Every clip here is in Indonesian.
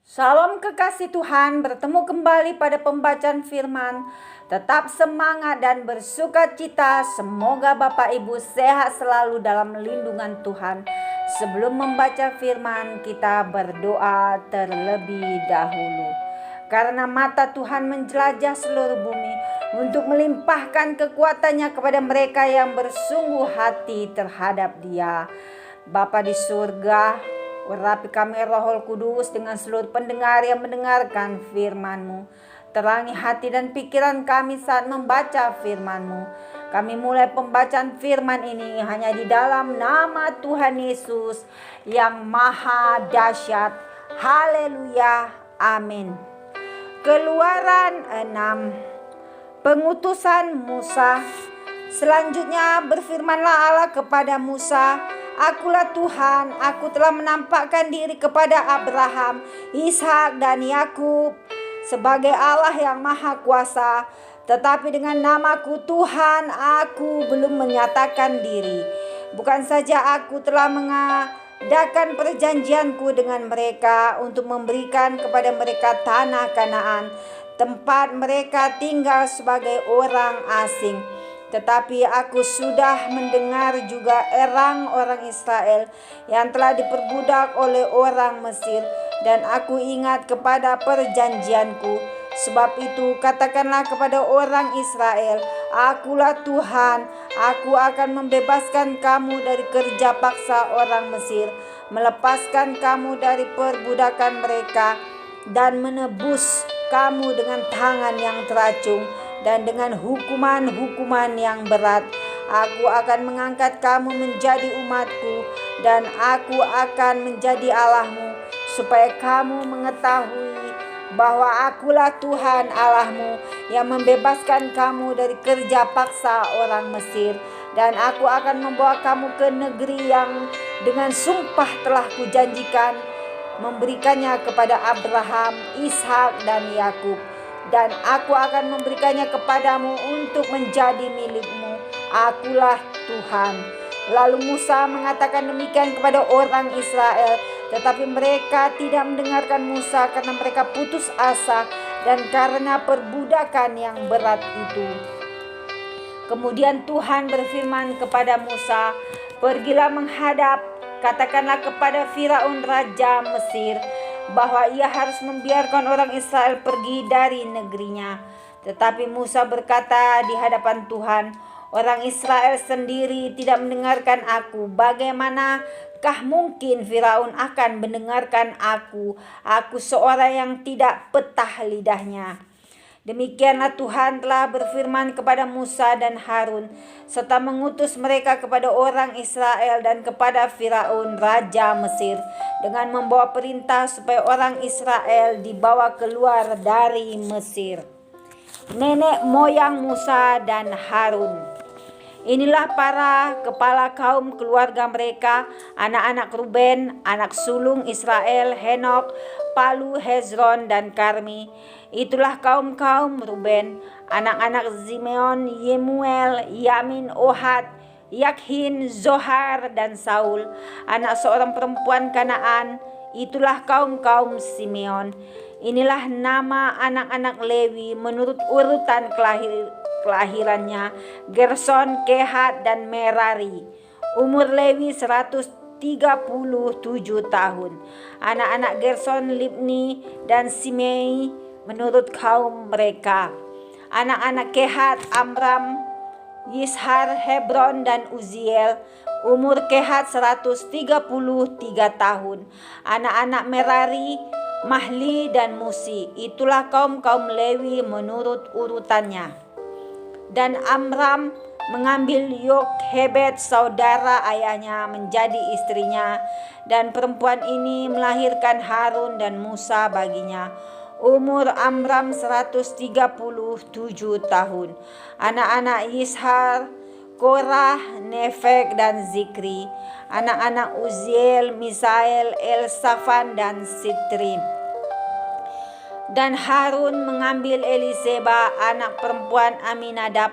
Salam kekasih Tuhan, bertemu kembali pada pembacaan firman. Tetap semangat dan bersuka cita. Semoga Bapak Ibu sehat selalu dalam lindungan Tuhan. Sebelum membaca firman, kita berdoa terlebih dahulu. Karena mata Tuhan menjelajah seluruh bumi untuk melimpahkan kekuatannya kepada mereka yang bersungguh hati terhadap Dia. Bapa di surga, urapi kami Roh Kudus dengan seluruh pendengar yang mendengarkan firman-Mu. Terangi hati dan pikiran kami saat membaca firman-Mu. Kami mulai pembacaan firman ini hanya di dalam nama Tuhan Yesus yang maha dahsyat. Haleluya. Amin. Keluaran 6. Pengutusan Musa. Selanjutnya berfirmanlah Allah kepada Musa, "Akulah Tuhan, aku telah menampakkan diri kepada Abraham, Ishak dan Yakub sebagai Allah yang maha kuasa. Tetapi dengan namaku Tuhan, aku belum menyatakan diri. Bukan saja aku telah mengadakan perjanjianku dengan mereka untuk memberikan kepada mereka tanah Kanaan, tempat mereka tinggal sebagai orang asing. Tetapi aku sudah mendengar juga erang orang Israel yang telah diperbudak oleh orang Mesir, dan aku ingat kepada perjanjianku. Sebab itu katakanlah kepada orang Israel, akulah Tuhan, aku akan membebaskan kamu dari kerja paksa orang Mesir, melepaskan kamu dari perbudakan mereka, dan menebus kamu dengan tangan yang teracung dan dengan hukuman-hukuman yang berat. Aku akan mengangkat kamu menjadi umatku, dan aku akan menjadi Allahmu, supaya kamu mengetahui bahwa akulah Tuhan Allahmu yang membebaskan kamu dari kerja paksa orang Mesir. Dan aku akan membawa kamu ke negeri yang dengan sumpah telah kujanjikan memberikannya kepada Abraham, Ishak dan Yakub. Dan aku akan memberikannya kepadamu untuk menjadi milikmu. Akulah Tuhan." Lalu Musa mengatakan demikian kepada orang Israel, tetapi mereka tidak mendengarkan Musa karena mereka putus asa dan karena perbudakan yang berat itu. Kemudian Tuhan berfirman kepada Musa, "Pergilah menghadap, katakanlah kepada Firaun raja Mesir bahwa ia harus membiarkan orang Israel pergi dari negerinya." Tetapi Musa berkata di hadapan Tuhan, "Orang Israel sendiri tidak mendengarkan aku. Bagaimanakah mungkin Firaun akan mendengarkan aku? Aku seorang yang tidak petah lidahnya." Demikianlah Tuhan telah berfirman kepada Musa dan Harun, serta mengutus mereka kepada orang Israel dan kepada Firaun raja Mesir, dengan membawa perintah supaya orang Israel dibawa keluar dari Mesir. Nenek moyang Musa dan Harun. Inilah para kepala kaum keluarga mereka: anak-anak Ruben, anak sulung Israel, Henok, Palu, Hezron, dan Karmi. Itulah kaum Ruben. Anak-anak Simeon, Yemuel, Yamin, Ohad, Yakhin, Zohar, dan Saul, anak seorang perempuan Kanaan. Itulah kaum Simeon. Inilah nama anak-anak Lewi menurut urutan kelahirannya: Gerson, Kehat, dan Merari. Umur Lewi 137 tahun. Anak-anak Gerson, Libni, dan Simei menurut kaum mereka. Anak-anak Kehat, Amram, Yishar, Hebron, dan Uziel. Umur Kehat 133 tahun. Anak-anak Merari, Mahli, dan Musi. Itulah kaum Lewi menurut urutannya. Dan Amram mengambil Yokhebed saudara ayahnya menjadi istrinya, dan perempuan ini melahirkan Harun dan Musa baginya. Umur Amram 137 tahun. Anak-anak Yishar, Korah, Nefek, dan Zikri. Anak-anak Uziel, Misael, Elsafan, dan Sitrim. Dan Harun mengambil Eliseba, anak perempuan Aminadab,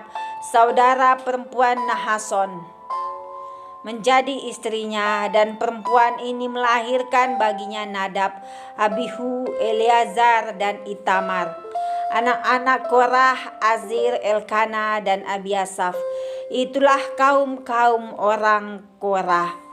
saudara perempuan Nahason. menjadi istrinya, dan perempuan ini melahirkan baginya Nadab, Abihu, Eleazar, dan Itamar. Anak-anak Korah, Azir, Elkana, dan Abiasaf. Itulah kaum-kaum orang Korah.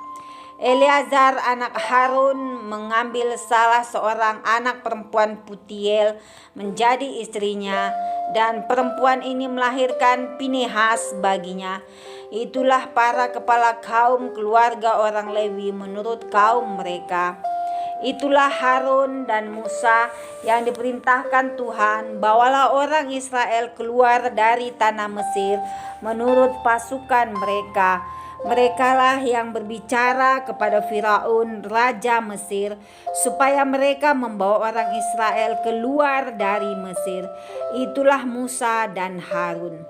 Eleazar anak Harun mengambil salah seorang anak perempuan Putiel menjadi istrinya, dan perempuan ini melahirkan Pinehas baginya. Itulah para kepala kaum keluarga orang Lewi menurut kaum mereka. Itulah Harun dan Musa yang diperintahkan Tuhan, bawalah orang Israel keluar dari tanah Mesir menurut pasukan mereka. Merekalah yang berbicara kepada Firaun raja Mesir supaya mereka membawa orang Israel keluar dari Mesir. Itulah Musa dan Harun.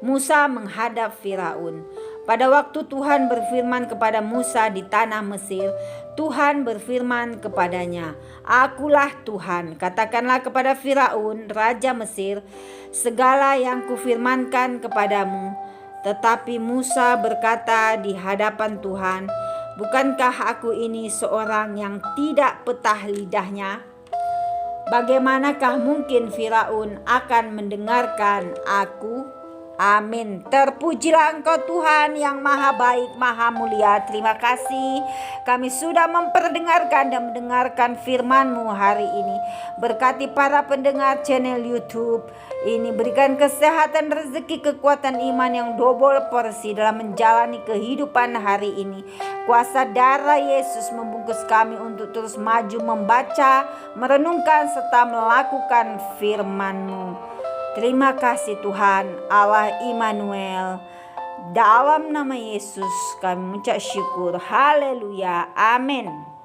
Musa menghadap Firaun. Pada waktu Tuhan berfirman kepada Musa di tanah Mesir, Tuhan berfirman kepadanya, "Akulah Tuhan, katakanlah kepada Firaun raja Mesir segala yang kufirmankan kepadamu." Tetapi Musa berkata di hadapan Tuhan, "Bukankah aku ini seorang yang tidak petah lidahnya? Bagaimanakah mungkin Firaun akan mendengarkan aku?" Amin. Terpujilah Engkau Tuhan yang maha baik, maha mulia. Terima kasih kami sudah memperdengarkan dan mendengarkan firman-Mu hari ini. Berkati para pendengar channel YouTube ini, berikan kesehatan, rezeki, kekuatan iman yang double porsi dalam menjalani kehidupan hari ini. Kuasa darah Yesus membungkus kami untuk terus maju membaca, merenungkan, serta melakukan firman-Mu. Terima kasih Tuhan Allah Immanuel. Dalam nama Yesus kami mengucap syukur. Haleluya. Amin.